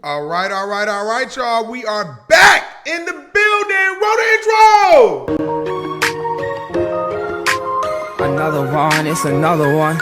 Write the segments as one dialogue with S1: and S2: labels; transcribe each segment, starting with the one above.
S1: All right, y'all. We are back in the building. Roll the intro.
S2: Another one, it's another one.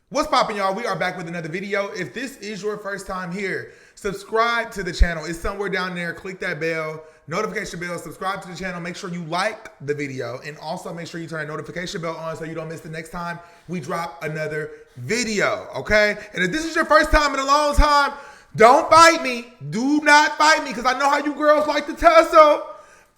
S1: What's poppin', y'all? We are back with another video. If this is your first time here, subscribe to the channel. It's somewhere down there. Click that bell, notification bell, subscribe to the channel. Make sure you like the video and also make sure you turn that notification bell on so you don't miss the next time we drop another video, okay? And if this is your first time in a long time, don't fight me. Do not fight me because I know how you girls like to tussle.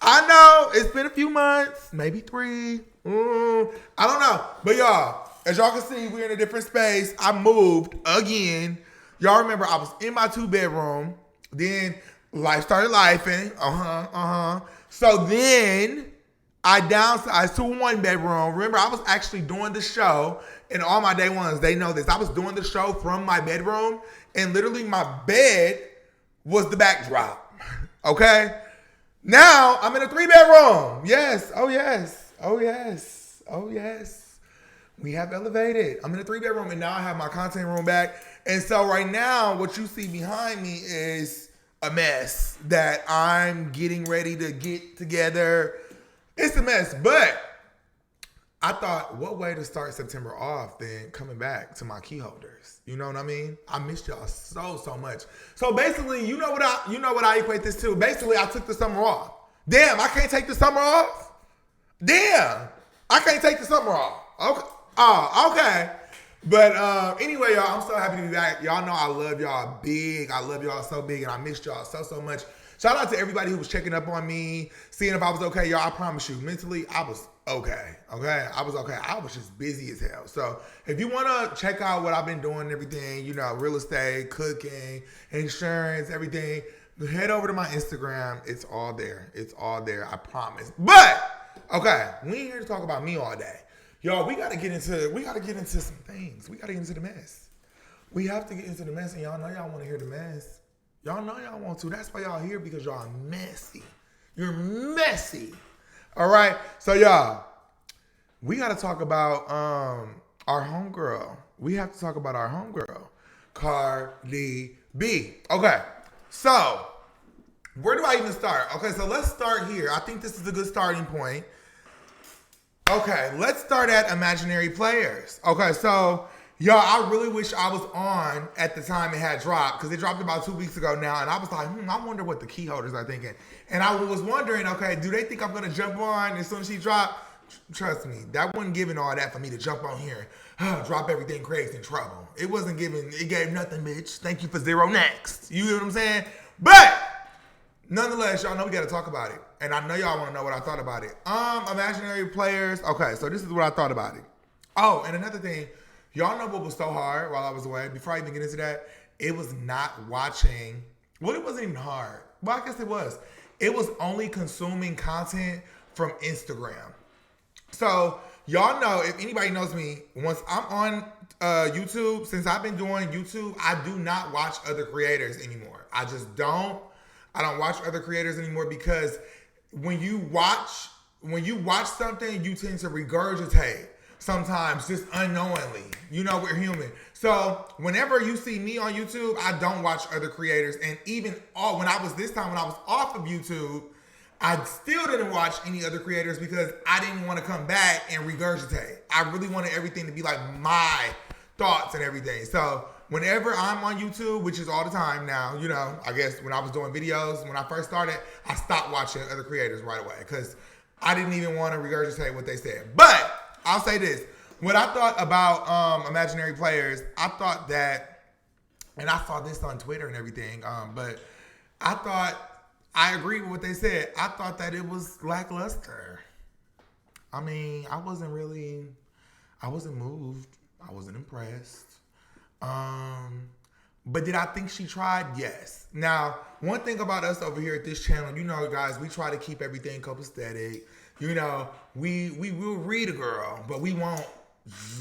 S1: I know it's been a few months, maybe 3. I don't know. But y'all, as y'all can see, we're in a different space. I moved again. Y'all remember I was in my 2-bedroom. Then life started lifing. So then I downsized to a 1-bedroom. Remember, I was actually doing the show. And all my day ones, they know this. I was doing the show from my bedroom. And literally my bed was the backdrop. Okay? Now I'm in a 3-bedroom. Yes. Oh, yes. Oh, yes. Oh, yes. We have elevated. I'm in a 3-bedroom and now I have my content room back. And so right now, what you see behind me is a mess that I'm getting ready to get together. It's a mess, but I thought, what way to start September off than coming back to my key holders? You know what I mean? I missed y'all so much. So basically, you know what I equate this to? Basically, I took the summer off. Damn, I can't take the summer off? Damn, I can't take the summer off. Okay. Oh, okay. But anyway, y'all, I'm so happy to be back. Y'all know I love y'all big. I love y'all so big, and I missed y'all so much. Shout out to everybody who was checking up on me, seeing if I was okay. Y'all, I promise you, mentally, I was okay. Okay? I was okay. I was just busy as hell. So if you want to check out what I've been doing and everything, you know, real estate, cooking, insurance, everything, head over to my Instagram. It's all there. It's all there. I promise. But, okay, we ain't here to talk about me all day. Y'all, we gotta get into some things. We gotta get into the mess. We have to get into the mess, and y'all know y'all want to hear the mess. Y'all know y'all want to. That's why y'all here, because y'all messy. You're messy. All right. So y'all, we gotta talk about our homegirl. We have to talk about our homegirl, Cardi B. Okay. So where do I even start? Okay, so let's start here. I think this is a good starting point. Okay, let's start at imaginary players. Okay, so y'all, I really wish I was on at the time it had dropped, because it dropped about 2 weeks ago now, and I was like, I wonder what the key holders are thinking. And I was wondering, okay, do they think I'm gonna jump on as soon as she dropped? Trust me, that wasn't giving all that for me to jump on here, drop everything crazy in trouble. It wasn't giving, it gave nothing, bitch. Thank you for 0 next. You know what I'm saying? But nonetheless, y'all know we gotta talk about it. And I know y'all wanna know what I thought about it. Imaginary players. Okay, so this is what I thought about it. Oh, and another thing, y'all know what was so hard while I was away? Before I even get into that, it was not watching. Well, it wasn't even hard. Well, I guess it was. It was only consuming content from Instagram. So y'all know, if anybody knows me, once I'm on YouTube, since I've been doing YouTube, I do not watch other creators anymore. I just don't. I don't watch other creators anymore, because when you watch something, you tend to regurgitate sometimes just unknowingly. You know, we're human. So whenever you see me on YouTube, I don't watch other creators. And even when I was off of YouTube, I still didn't watch any other creators, because I didn't want to come back and regurgitate. I really wanted everything to be like my thoughts and everything. So whenever I'm on YouTube, which is all the time now, you know, I guess when I was doing videos, when I first started, I stopped watching other creators right away, because I didn't even want to regurgitate what they said. But I'll say this. What I thought about imaginary players, I thought that, and I saw this on Twitter and everything, but I agree with what they said. I thought that it was lackluster. I mean, I wasn't moved. I wasn't impressed. But did I think she tried? Yes. Now, one thing about us over here at this channel, you know, guys, we try to keep everything copacetic. You know, we will read a girl, but we won't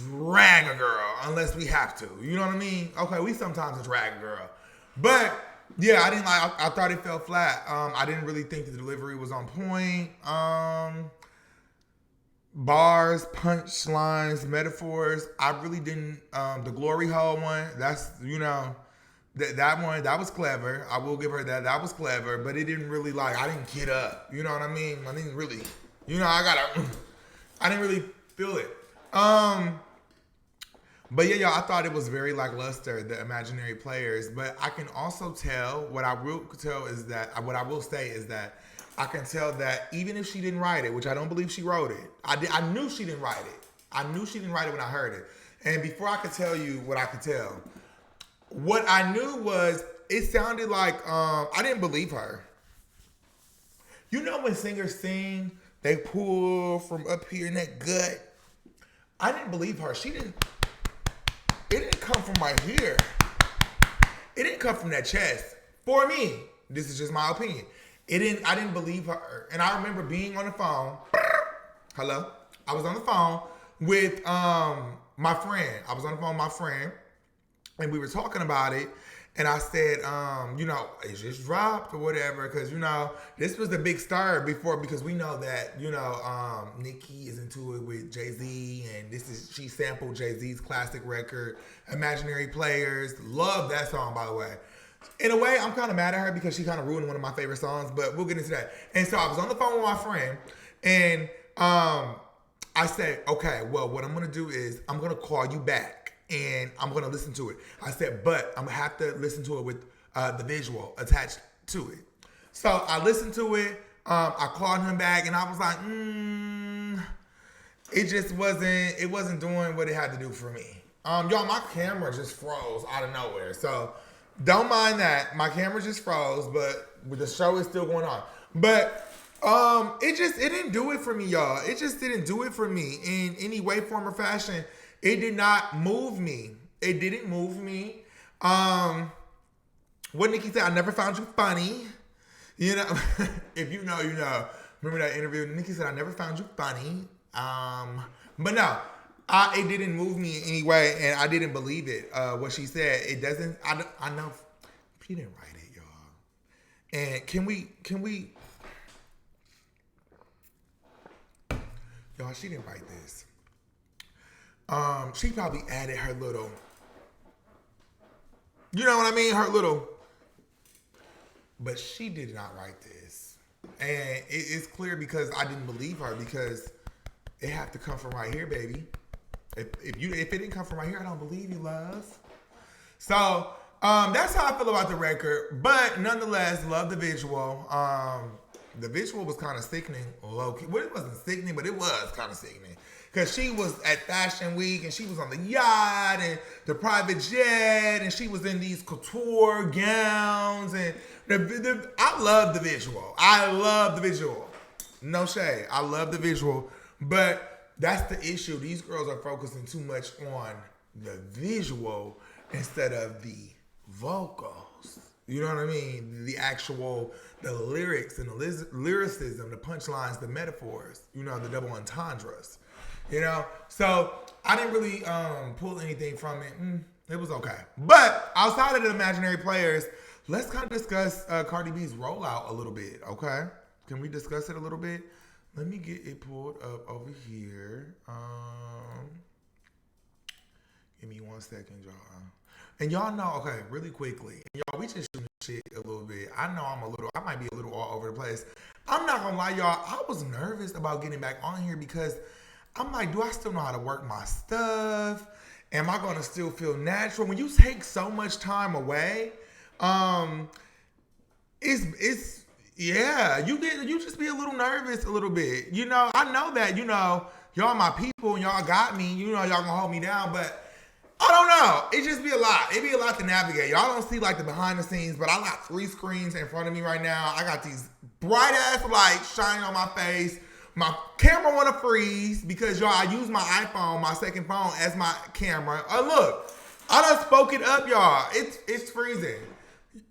S1: drag a girl unless we have to. You know what I mean? Okay, we sometimes drag a girl. But yeah, I thought it fell flat. I didn't really think the delivery was on point. Bars, punchlines, metaphors. I really didn't. The glory hole one, that's, you know, That was clever. I will give her that. That was clever, but it didn't really I didn't get up. You know what I mean? I didn't really, I didn't really feel it. But yeah, y'all, I thought it was very lackluster, the imaginary players. But I can also tell, what I will say is that I can tell that even if she didn't write it, which I don't believe she wrote it, I knew she didn't write it. I knew she didn't write it when I heard it. And before I could tell you what I could tell, what I knew was it sounded like I didn't believe her. You know when singers sing, they pull from up here in that gut. I didn't believe her. It didn't come from right here. It didn't come from that chest. For me, this is just my opinion. I didn't believe her. And I remember being on the phone. Hello? I was on the phone with my friend. I was on the phone with my friend. And we were talking about it. And I said, it just dropped or whatever. Because, this was the big stir before. Because we know that, Nicki is into it with Jay-Z. And she sampled Jay-Z's classic record, Imaginary Players. Love that song, by the way. In a way, I'm kind of mad at her because she kind of ruined one of my favorite songs. But we'll get into that. And so I was on the phone with my friend. And I said, okay, well, what I'm going to do is I'm going to call you back. And I'm going to listen to it. I said, but I'm going to have to listen to it with the visual attached to it. So I listened to it. I called him back and I was like, it wasn't doing what it had to do for me. Y'all, my camera just froze out of nowhere. So don't mind that. My camera just froze, but the show is still going on. But it didn't do it for me, y'all. It just didn't do it for me in any way, form, or fashion. It did not move me. It didn't move me. What Nicki said, I never found you funny. If you know, you know. Remember that interview? Nicki said, I never found you funny. But no, it didn't move me in any way, and I didn't believe it. What she said, it doesn't. I know she didn't write it, y'all. And can we? Y'all, she didn't write this. She probably added her little, you know what I mean? Her little, but she did not write this. And it's clear because I didn't believe her because it had to come from right here, baby. If it didn't come from right here, I don't believe you, love. So, that's how I feel about the record. But nonetheless, love the visual. The visual was kind of sickening, low-key. Well, it wasn't sickening, but it was kind of sickening. Because she was at Fashion Week, and she was on the yacht, and the private jet, and she was in these couture gowns, and I love the visual. I love the visual. No shade. I love the visual. But that's the issue. These girls are focusing too much on the visual instead of the vocals. You know what I mean? The lyrics and the lyricism, the punchlines, the metaphors, the double entendres. So I didn't really pull anything from it. It was okay. But outside of the imaginary players, let's kind of discuss Cardi B's rollout a little bit, okay? Can we discuss it a little bit? Let me get it pulled up over here. Give me 1 second, y'all. And y'all know, okay, really quickly. And y'all, we just shooting shit a little bit. I know I might be a little all over the place. I'm not gonna lie, y'all. I was nervous about getting back on here because I'm like, do I still know how to work my stuff? Am I gonna still feel natural? When you take so much time away, you just be a little nervous a little bit. I know that, y'all my people and y'all got me, y'all gonna hold me down, but I don't know. It just be a lot. It be a lot to navigate. Y'all don't see like the behind the scenes, but I got 3 screens in front of me right now. I got these bright ass lights shining on my face. My camera want to freeze because, y'all, I use my iPhone, my second phone, as my camera. Oh, look. I done spoke it up, y'all. It's freezing.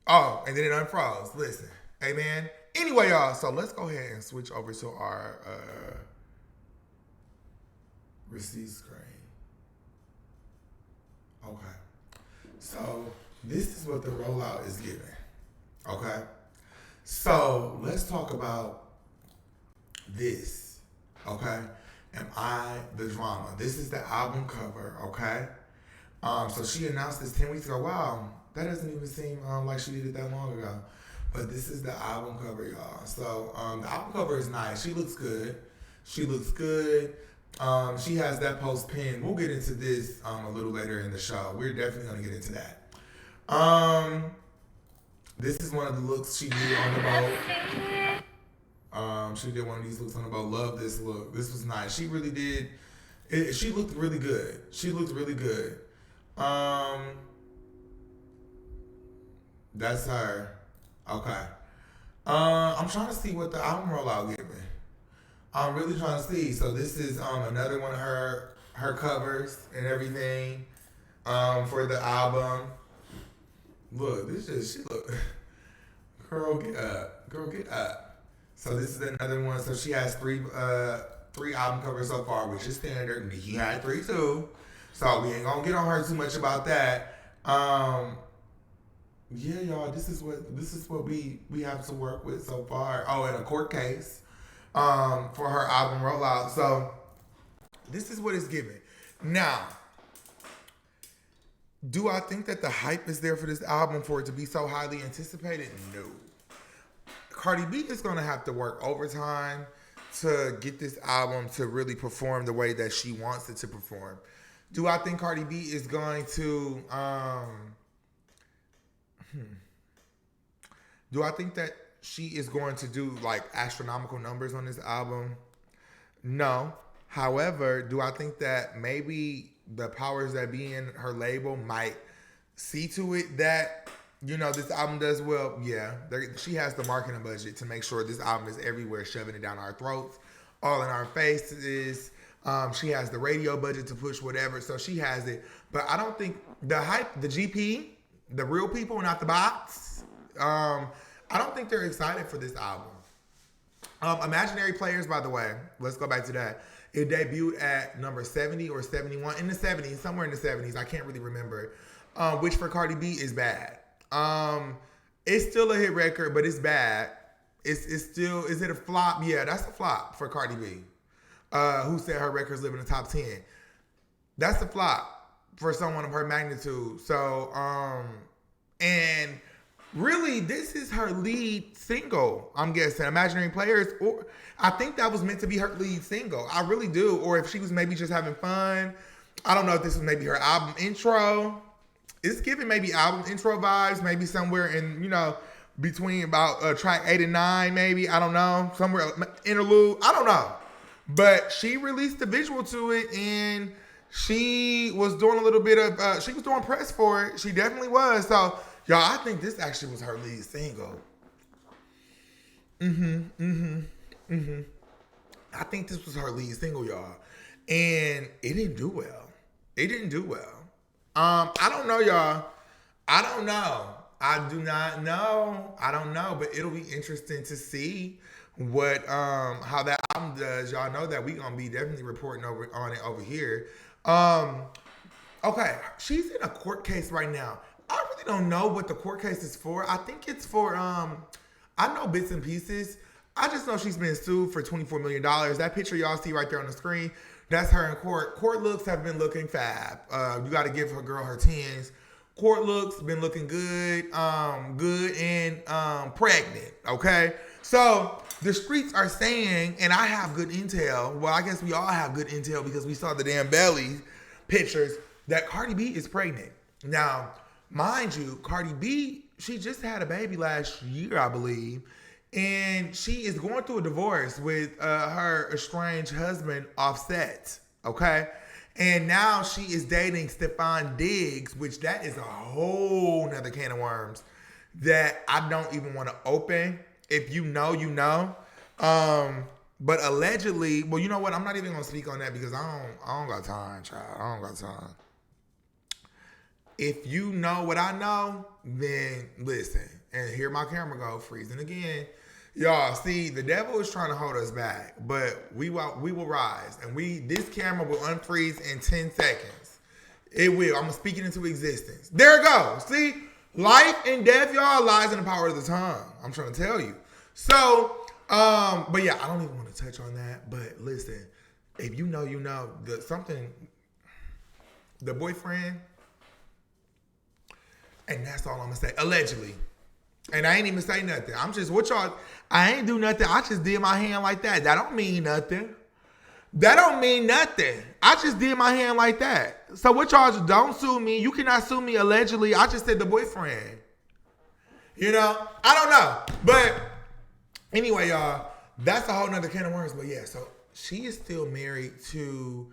S1: Oh, and then it unfroze. Listen. Hey, man. Anyway, y'all, so let's go ahead and switch over to our receipt screen. Okay. So this is what the rollout is giving. Okay. So let's talk about this, okay? Am I the drama? This is the album cover, okay? So she announced this 10 weeks ago. Wow, That doesn't even seem like she did it that long ago. But this is the album cover, y'all. So the album cover is nice. She looks good. She looks good. She has that post pin. We'll get into this a little later in the show. We're definitely gonna get into that. This is one of the looks she did on the boat. She did one of these looks on the boat. Love this look. This was nice. She really did. She looked really good. She looked really good. That's her. Okay. I'm trying to see what the album rollout gave me. I'm really trying to see. So this is another one of her covers and everything for the album. Look, she look. Girl, get up. Girl, get up. So this is another one. So she has three album covers so far, which is standard. Nicki had 3 too. So we ain't gonna get on her too much about that. Yeah, y'all, this is what we have to work with so far. Oh, and a court case for her album rollout. So this is what it's giving. Now, do I think that the hype is there for this album for it to be so highly anticipated? No. Cardi B is going to have to work overtime to get this album to really perform the way that she wants it to perform. Do I think Cardi B is going to... Do I think that she is going to do like astronomical numbers on this album? No. However, do I think that maybe the powers that be in her label might see to it that, you know, this album does well? Yeah. She has the marketing budget to make sure this album is everywhere, shoving it down our throats, all in our faces. She has the radio budget to push whatever, so she has it. But I don't think the hype, the GP, the real people, not the bots, I don't think they're excited for this album. Imaginary Players, by the way, let's go back to that. It debuted at number 70 or 71, in the 70s, somewhere in the 70s. I can't really remember, which for Cardi B is bad. It's still a hit record, but it's bad. It's still, is it a flop? Yeah, that's a flop for Cardi B, who said her records live in the top 10. That's a flop for someone of her magnitude. So, and really, this is her lead single, I'm guessing. Imaginary Players, or I think that was meant to be her lead single. I really do. Or if she was maybe just having fun. I don't know if this was maybe her album intro. It's giving maybe album intro vibes, maybe somewhere in, you know, between about track 8 and 9, maybe. I don't know. Somewhere interlude. I don't know. But she released the visual to it, and she was doing a little bit of, she was doing press for it. She definitely was. So, y'all, I think this actually was her lead single. I think this was her lead single, y'all. And it didn't do well. It didn't do well. I don't know, y'all. I don't know. I do not know. I don't know. But it'll be interesting to see what how that album does. Y'all know that we gonna be definitely reporting on it over here. Okay, she's in a court case right now. I really don't know what the court case is for. I think it's for, I know bits and pieces. I just know she's been sued for $24 million. That picture y'all see right there on the screen, that's her in court. Court looks have been looking fab. You got to give her girl her 10s. Court looks been looking good, good and pregnant, okay? So the streets are saying, and I have good intel, well, I guess we all have good intel because we saw the damn belly pictures, that Cardi B is pregnant. Now, mind you, Cardi B, she just had a baby last year, I believe, and she is going through a divorce with her estranged husband, Offset, okay? And now she is dating Stephon Diggs, which that is a whole nother can of worms that I don't even want to open. If you know, you know. But allegedly, well, you know what? I'm not even going to speak on that because I don't got time, child. I don't got time. If you know what I know, then listen. And here my camera go, freezing again. Y'all, see, the devil is trying to hold us back, but we will rise. And this camera will unfreeze in 10 seconds. It will. I'm going to speak it into existence. There it goes. See, life and death, y'all, lies in the power of the tongue. I'm trying to tell you. So, but yeah, I don't even want to touch on that. But listen, if you know, you know. The boyfriend, And that's all I'm gonna say. Allegedly. And I ain't even say nothing. I'm just, what y'all, I ain't do nothing. I just did my hand like that. That don't mean nothing. That don't mean nothing. I just did my hand like that. So what y'all just don't sue me. You cannot sue me allegedly. I just said the boyfriend. You know? I don't know. But anyway, y'all, that's a whole nother can of worms. But yeah, so she is still married to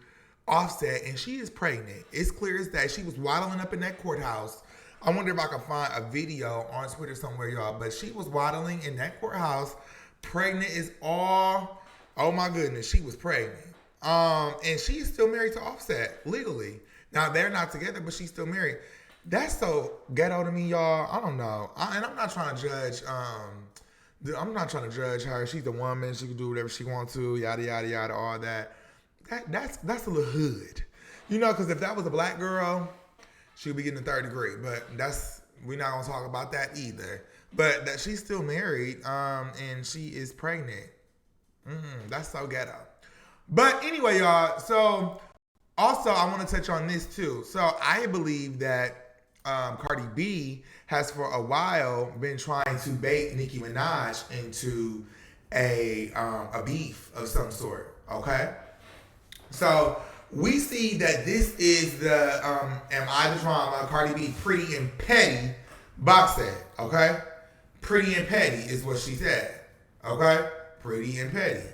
S1: Offset and she is pregnant. It's clear as day. She was waddling up in that courthouse. I wonder if I can find a video on Twitter somewhere, y'all. But she was waddling in that courthouse. Pregnant is all, oh my goodness, she was pregnant. And she's still married to Offset, legally. Now, they're not together, but she's still married. That's so ghetto to me, y'all. I don't know. And I'm not trying to judge, I'm not trying to judge her. She's a woman. She can do whatever she wants to, yada, yada, yada, all that. That's a little hood. You know, because if that was a black girl, she'll be getting the 3rd degree, but we're not gonna talk about that either. But that she's still married, and she is pregnant. That's so ghetto. But anyway, y'all. So also, I want to touch on this too. So I believe that Cardi B has for a while been trying to bait Nicki Minaj into a beef of some sort. Okay, so. We see that this is the Am I the Drama, Cardi B, Pretty and Petty box set, okay? Pretty and Petty is what she said, okay? Pretty and Petty.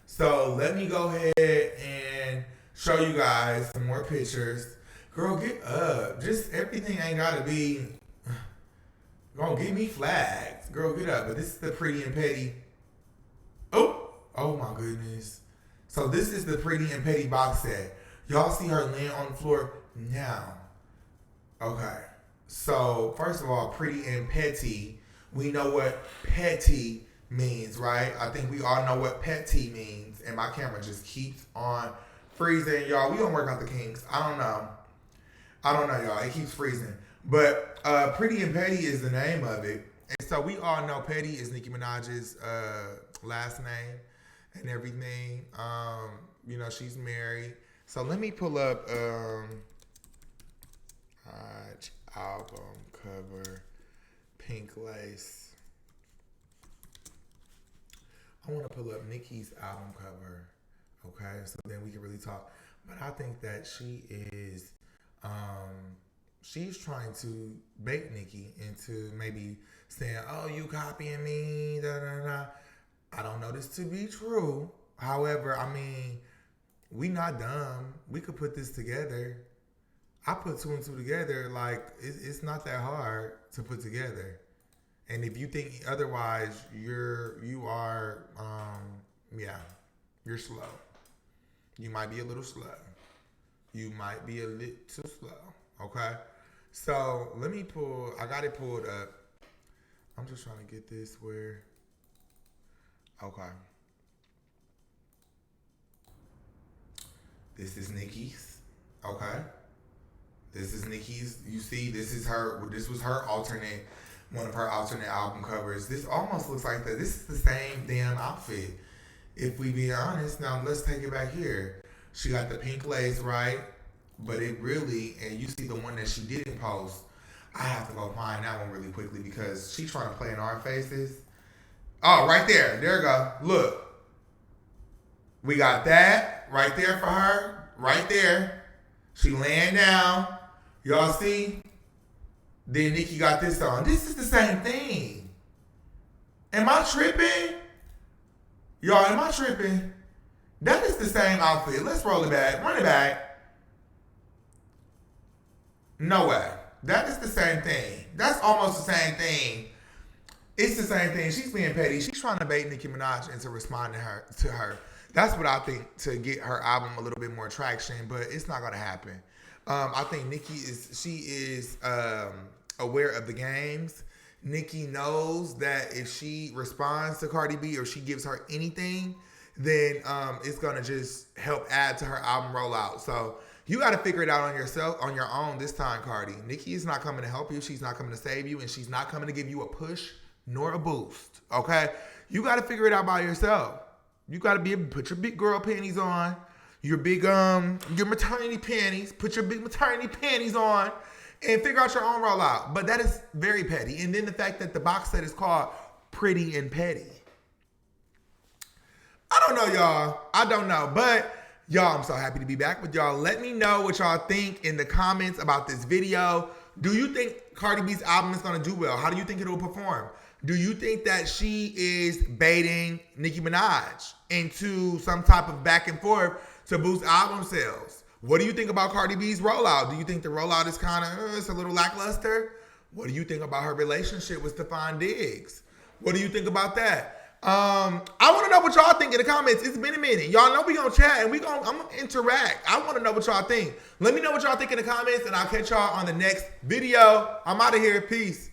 S1: So let me go ahead and show you guys some more pictures. Girl, get up. Just everything ain't gotta be, gonna give me flags. Girl, get up. But this is the Pretty and Petty. Oh my goodness. So this is the Pretty and Petty box set. Y'all see her laying on the floor now. Okay. So first of all, Pretty and Petty. We know what petty means, right? I think we all know what petty means. And my camera just keeps on freezing. Y'all, we don't work out the kinks. I don't know, y'all. It keeps freezing. But Pretty and Petty is the name of it. And so we all know Petty is Nicki Minaj's last name. And everything, you know, she's married. So let me pull up album cover, pink lace. I want to pull up Nicki's album cover, okay? So then we can really talk. But I think that she is, she's trying to bait Nicki into maybe saying, "Oh, you copying me, da da da." I don't know this to be true. However, I mean, we not dumb. We could put this together. I put 2 and 2 together. Like, it's not that hard to put together. And if you think otherwise, you're slow. You might be a little slow. You might be a little slow. Okay? So, I got it pulled up. I'm just trying to get this where... Okay. This is Nicki's. Okay. This is Nicki's. You see, this was her one of her alternate album covers. This almost looks like this is the same damn outfit. If we be honest, now let's take it back here. She got the pink lace, right? But it really, and you see the one that she didn't post. I have to go find that one really quickly because she's trying to play in our faces. Oh, right there. There you go. Look. We got that right there for her. Right there. She laying down. Y'all see? Then Nicki got this on. This is the same thing. Am I tripping? Y'all, am I tripping? That is the same outfit. Let's roll it back. Run it back. No way. That is the same thing. That's almost the same thing. It's the same thing. She's being petty. She's trying to bait Nicki Minaj into responding to her. That's what I think, to get her album a little bit more traction, but it's not going to happen. I think Nicki is aware of the games. Nicki knows that if she responds to Cardi B or she gives her anything, then it's going to just help add to her album rollout. So you got to figure it out on your own this time, Cardi. Nicki is not coming to help you. She's not coming to save you, and she's not coming to give you a push nor a boost, okay? You got to figure it out by yourself. You got to be able to put your big girl panties on, your maternity panties, put your big maternity panties on, and figure out your own rollout. But that is very petty. And then the fact that the box set is called Pretty and Petty. I don't know, y'all. I don't know. But y'all, I'm so happy to be back with y'all. Let me know what y'all think in the comments about this video. Do you think Cardi B's album is going to do well? How do you think it will perform? Do you think that she is baiting Nicki Minaj into some type of back and forth to boost album sales? What do you think about Cardi B's rollout? Do you think the rollout is kind of, it's a little lackluster? What do you think about her relationship with Stephon Diggs? What do you think about that? I want to know what y'all think in the comments. It's been a minute. Y'all know we gonna chat and I'm gonna interact. I want to know what y'all think. Let me know what y'all think in the comments, and I'll catch y'all on the next video. I'm out of here. Peace.